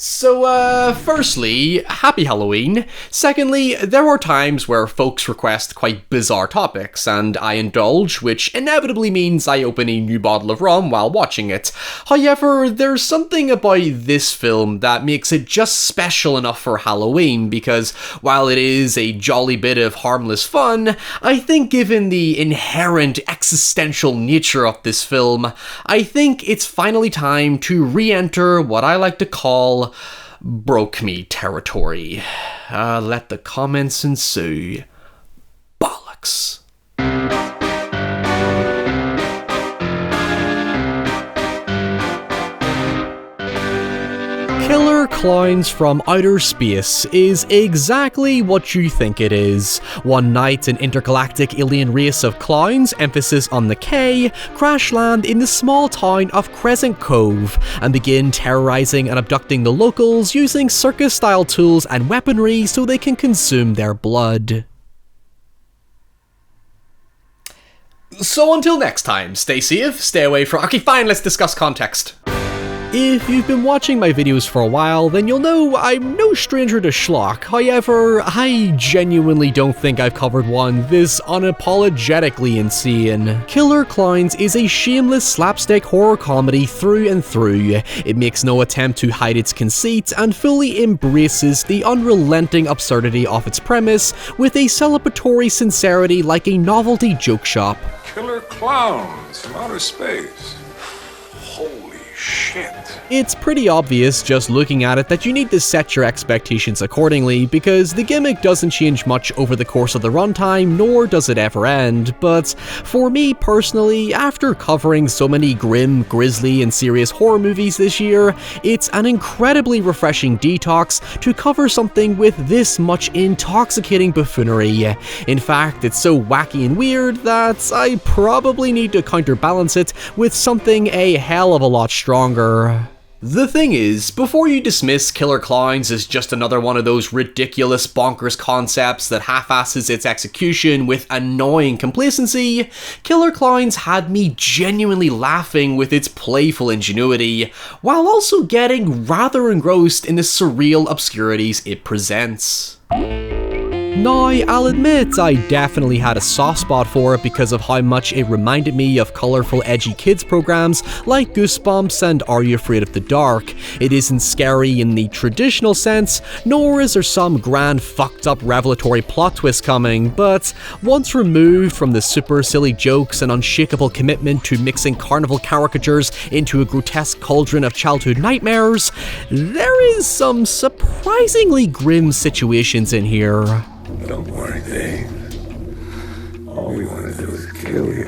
Firstly, happy Halloween. Secondly, there are times where folks request quite bizarre topics, and I indulge, which inevitably means I open a new bottle of rum while watching it. However, there's something about this film that makes it just special enough for Halloween, because while it is a jolly bit of harmless fun, I think given the inherent existential nature of this film, I think it's finally time to re-enter what I like to call broke me territory. Let the comments ensue. Bollocks. Killer Clowns from Outer Space is exactly what you think it is. One night, an intergalactic alien race of clowns, emphasis on the K, crash land in the small town of Crescent Cove and begin terrorizing and abducting the locals using circus-style tools and weaponry so they can consume their blood. So until next time, stay safe, stay away from— okay, fine, let's discuss context. If you've been watching my videos for a while, then you'll know I'm no stranger to schlock. However, I genuinely don't think I've covered one this unapologetically insane. Killer Clowns is a shameless slapstick horror comedy through and through. It makes no attempt to hide its conceit and fully embraces the unrelenting absurdity of its premise with a celebratory sincerity like a novelty joke shop. Killer Clowns from Outer Space. Holy shit. It's pretty obvious just looking at it that you need to set your expectations accordingly, because the gimmick doesn't change much over the course of the runtime, nor does it ever end. But for me personally, after covering so many grim, grisly, and serious horror movies this year, it's an incredibly refreshing detox to cover something with this much intoxicating buffoonery. In fact, it's so wacky and weird that I probably need to counterbalance it with something a hell of a lot stronger. The thing is, before you dismiss Killer Clowns as just another one of those ridiculous bonkers concepts that half-asses its execution with annoying complacency, Killer Clowns had me genuinely laughing with its playful ingenuity, while also getting rather engrossed in the surreal obscurities it presents. Now, I'll admit I definitely had a soft spot for it because of how much it reminded me of colourful edgy kids programs like Goosebumps and Are You Afraid of the Dark. It isn't scary in the traditional sense, nor is there some grand fucked up revelatory plot twist coming, but once removed from the super silly jokes and unshakable commitment to mixing CarnEvil caricatures into a grotesque cauldron of childhood nightmares, there is some surprisingly grim situations in here. Don't worry, Dave. All we want to do is kill you.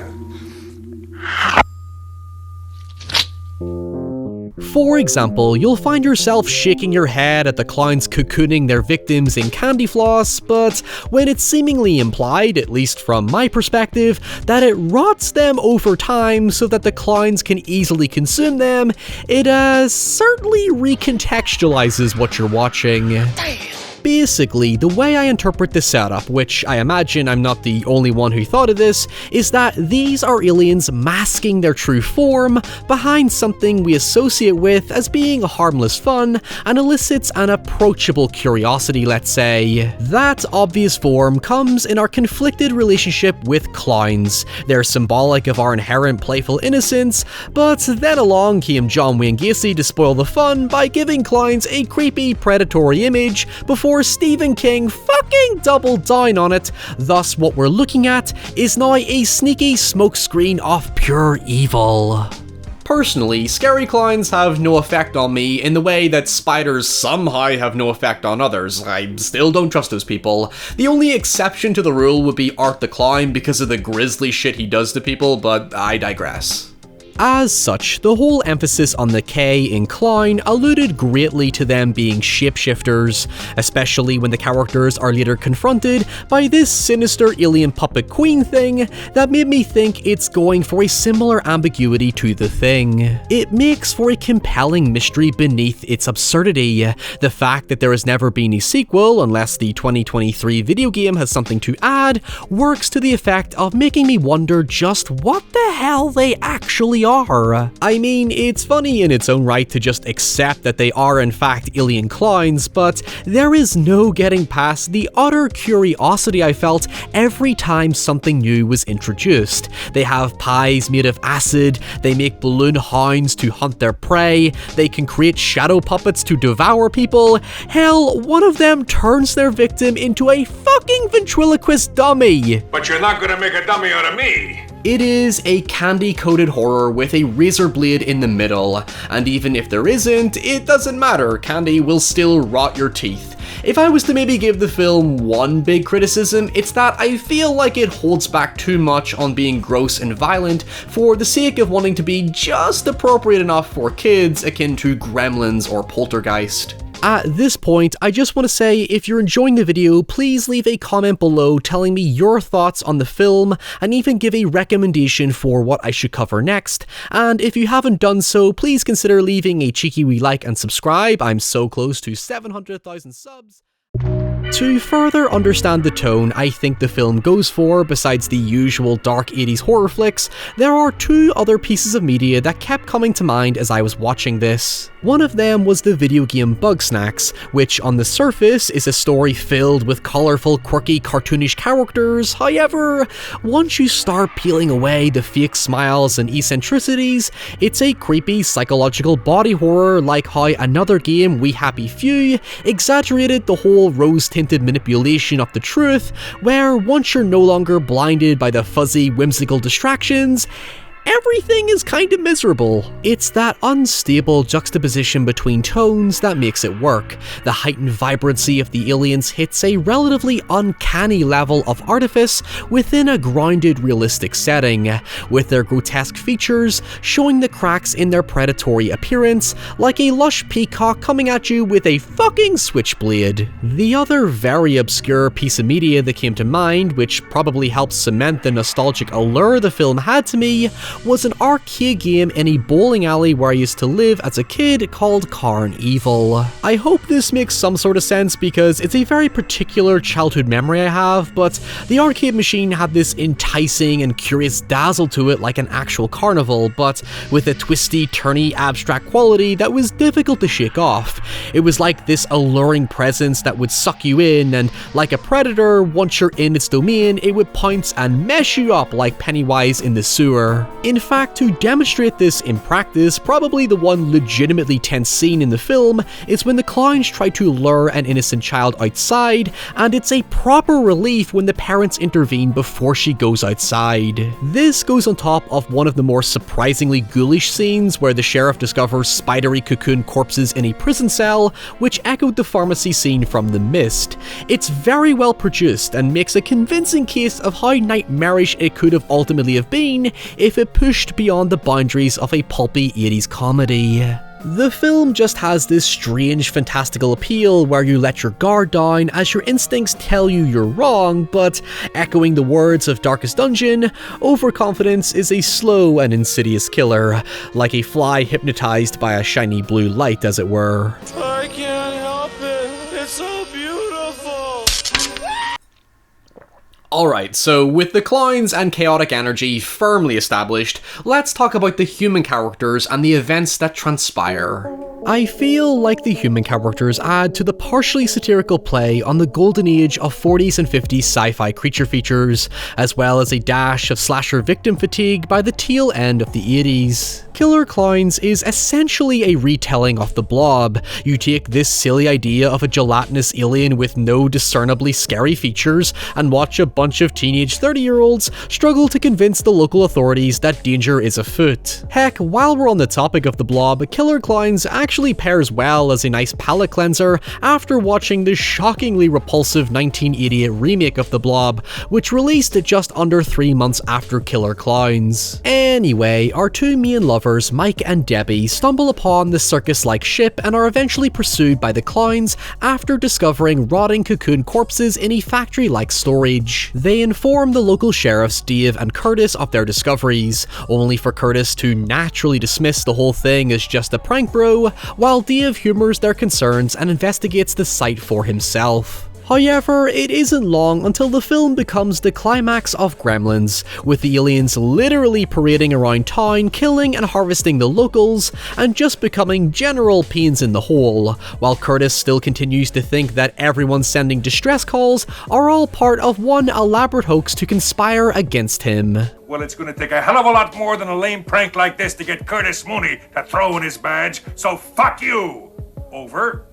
For example, you'll find yourself shaking your head at the clowns cocooning their victims in candy floss, but when it's seemingly implied, at least from my perspective, that it rots them over time so that the clowns can easily consume them, it certainly recontextualizes what you're watching. Damn. Basically, the way I interpret the setup, which I imagine I'm not the only one who thought of this, is that these are aliens masking their true form behind something we associate with as being harmless fun and elicits an approachable curiosity, let's say. That obvious form comes in our conflicted relationship with clowns. They're symbolic of our inherent playful innocence, but then along came John Wayne Gacy to spoil the fun by giving clowns a creepy, predatory image before Stephen King fucking doubled down on it. Thus, what we're looking at is now a sneaky smokescreen of pure evil. Personally, scary clowns have no effect on me in the way that spiders somehow have no effect on others. I still don't trust those people. The only exception to the rule would be Art the Clown because of the grisly shit he does to people, but I digress. As such, the whole emphasis on the K in Clown alluded greatly to them being shapeshifters, especially when the characters are later confronted by this sinister alien puppet queen thing that made me think it's going for a similar ambiguity to The Thing. It makes for a compelling mystery beneath its absurdity. The fact that there has never been a sequel, unless the 2023 video game has something to add, works to the effect of making me wonder just what the hell they actually really are. I mean, it's funny in its own right to just accept that they are in fact alien clowns, but there is no getting past the utter curiosity I felt every time something new was introduced. They have pies made of acid, they make balloon hounds to hunt their prey, they can create shadow puppets to devour people. Hell, one of them turns their victim into a fucking ventriloquist dummy. But you're not gonna make a dummy out of me. It is a candy-coated horror with a razor blade in the middle, and even if there isn't, it doesn't matter, candy will still rot your teeth. If I was to maybe give the film one big criticism, it's that I feel like it holds back too much on being gross and violent for the sake of wanting to be just appropriate enough for kids akin to Gremlins or Poltergeist. At this point, I just want to say, if you're enjoying the video, please leave a comment below telling me your thoughts on the film, and even give a recommendation for what I should cover next. And if you haven't done so, please consider leaving a cheeky wee like and subscribe. I'm so close to 700,000 subs. To further understand the tone I think the film goes for, besides the usual dark 80s horror flicks, there are two other pieces of media that kept coming to mind as I was watching this. One of them was the video game Bugsnax, which on the surface is a story filled with colourful, quirky, cartoonish characters. However, once you start peeling away the fake smiles and eccentricities, it's a creepy psychological body horror like how another game, We Happy Few, exaggerated the whole rose-tinted manipulation of the truth, where once you're no longer blinded by the fuzzy, whimsical distractions, everything is kind of miserable. It's that unstable juxtaposition between tones that makes it work. The heightened vibrancy of the aliens hits a relatively uncanny level of artifice within a grounded, realistic setting, with their grotesque features showing the cracks in their predatory appearance, like a lush peacock coming at you with a fucking switchblade. The other very obscure piece of media that came to mind, which probably helps cement the nostalgic allure the film had to me, was an arcade game in a bowling alley where I used to live as a kid called CarnEvil. I hope this makes some sort of sense because it's a very particular childhood memory I have, but the arcade machine had this enticing and curious dazzle to it like an actual carnival, but with a twisty, turny, abstract quality that was difficult to shake off. It was like this alluring presence that would suck you in, and like a predator, once you're in its domain, it would pounce and mess you up like Pennywise in the sewer. In fact, to demonstrate this in practice, probably the one legitimately tense scene in the film is when the clowns try to lure an innocent child outside, and it's a proper relief when the parents intervene before she goes outside. This goes on top of one of the more surprisingly ghoulish scenes where the sheriff discovers spidery cocoon corpses in a prison cell, which echoed the pharmacy scene from The Mist. It's very well produced and makes a convincing case of how nightmarish it could have ultimately have been if it pushed beyond the boundaries of a pulpy 80s comedy. The film just has this strange fantastical appeal where you let your guard down as your instincts tell you you're wrong, but echoing the words of Darkest Dungeon, overconfidence is a slow and insidious killer, like a fly hypnotized by a shiny blue light, as it were. I can't help it, it's so beautiful! Alright, so with the clowns and chaotic energy firmly established, let's talk about the human characters and the events that transpire. I feel like the human characters add to the partially satirical play on the golden age of 40s and 50s sci-fi creature features, as well as a dash of slasher victim fatigue by the tail end of the 80s. Killer Klowns is essentially a retelling of The Blob. You take this silly idea of a gelatinous alien with no discernibly scary features and watch a bunch of teenage 30-year-olds struggle to convince the local authorities that danger is afoot. Heck, while we're on the topic of The Blob, Killer Klowns actually pairs well as a nice palate cleanser after watching the shockingly repulsive 1988 remake of The Blob, which released just under 3 months after Killer Klowns. Anyway, our two main lovers, Mike and Debbie, stumble upon the circus-like ship and are eventually pursued by the clowns after discovering rotting cocoon corpses in a factory-like storage. They inform the local sheriffs Dave and Curtis of their discoveries, only for Curtis to naturally dismiss the whole thing as just a prank bro, while Dave humors their concerns and investigates the site for himself. However, it isn't long until the film becomes the climax of Gremlins, with the aliens literally parading around town, killing and harvesting the locals, and just becoming general pains in the hole, while Curtis still continues to think that everyone sending distress calls are all part of one elaborate hoax to conspire against him. Well, it's gonna take a hell of a lot more than a lame prank like this to get Curtis Mooney to throw in his badge, so fuck you! Over.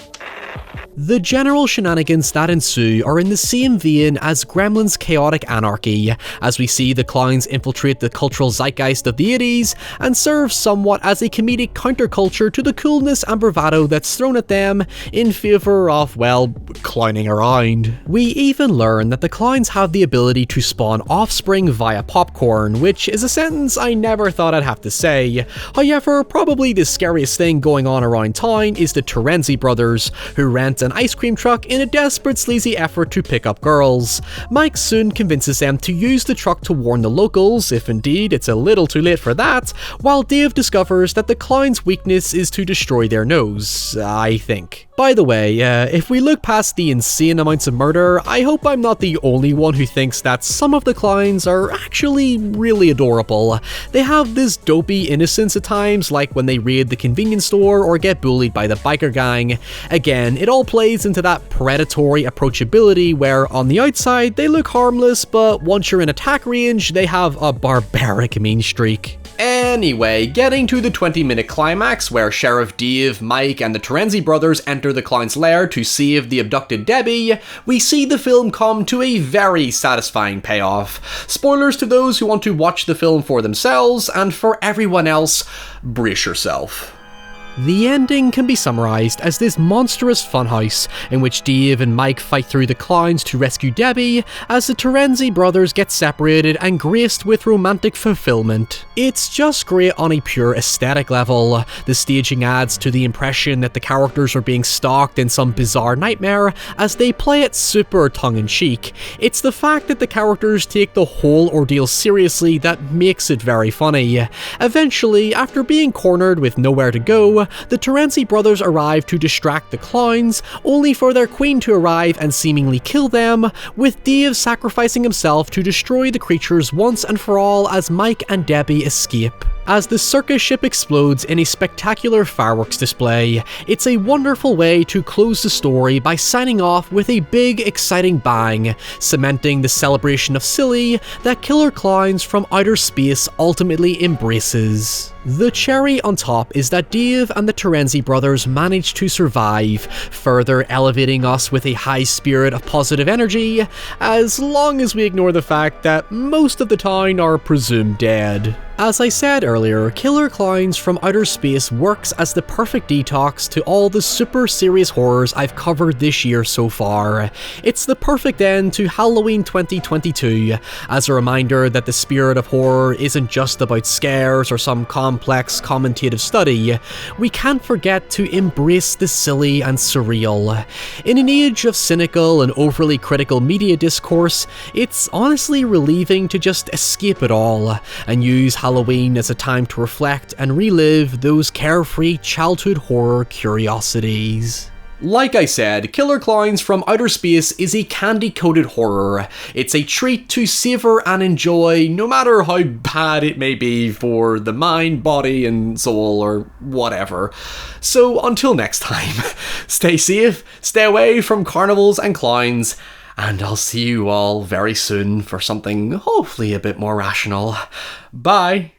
The general shenanigans that ensue are in the same vein as Gremlins' chaotic anarchy, as we see the clowns infiltrate the cultural zeitgeist of the 80s and serve somewhat as a comedic counterculture to the coolness and bravado that's thrown at them in favour of, well, clowning around. We even learn that the clowns have the ability to spawn offspring via popcorn, which is a sentence I never thought I'd have to say. However, probably the scariest thing going on around town is the Terenzi brothers, who rent an ice cream truck in a desperate sleazy effort to pick up girls. Mike soon convinces them to use the truck to warn the locals, if indeed it's a little too late for that, while Dave discovers that the clown's weakness is to destroy their nose, I think. By the way, if we look past the insane amounts of murder, I hope I'm not the only one who thinks that some of the clowns are actually really adorable. They have this dopey innocence at times, like when they raid the convenience store or get bullied by the biker gang. Again, it all plays into that predatory approachability where on the outside they look harmless, but once you're in attack range, they have a barbaric mean streak. Anyway, getting to the 20-minute climax where Sheriff Dave, Mike, and the Terenzi brothers enter the clown's lair to save the abducted Debbie, we see the film come to a very satisfying payoff. Spoilers to those who want to watch the film for themselves, and for everyone else, brace yourself. The ending can be summarised as this monstrous funhouse in which Dave and Mike fight through the clowns to rescue Debbie as the Terenzi brothers get separated and graced with romantic fulfillment. It's just great on a pure aesthetic level. The staging adds to the impression that the characters are being stalked in some bizarre nightmare as they play it super tongue-in-cheek. It's the fact that the characters take the whole ordeal seriously that makes it very funny. Eventually, after being cornered with nowhere to go, the Terenzi brothers arrive to distract the clowns, only for their queen to arrive and seemingly kill them, with Dave sacrificing himself to destroy the creatures once and for all as Mike and Debbie escape. As the circus ship explodes in a spectacular fireworks display, it's a wonderful way to close the story by signing off with a big, exciting bang, cementing the celebration of silly that Killer Clowns from Outer Space ultimately embraces. The cherry on top is that Dave and the Terenzi brothers managed to survive, further elevating us with a high spirit of positive energy, as long as we ignore the fact that most of the town are presumed dead. As I said earlier, Killer Clowns from Outer Space works as the perfect detox to all the super serious horrors I've covered this year so far. It's the perfect end to Halloween 2022, as a reminder that the spirit of horror isn't just about scares or some complex commentative study. We can't forget to embrace the silly and surreal. In an age of cynical and overly critical media discourse, it's honestly relieving to just escape it all, and use Halloween as a time to reflect and relive those carefree childhood horror curiosities. Like I said, Killer Clowns from Outer Space is a candy-coated horror. It's a treat to savour and enjoy, no matter how bad it may be for the mind, body, and soul, or whatever. So until next time, stay safe, stay away from carnivals and clowns, and I'll see you all very soon for something hopefully a bit more rational. Bye!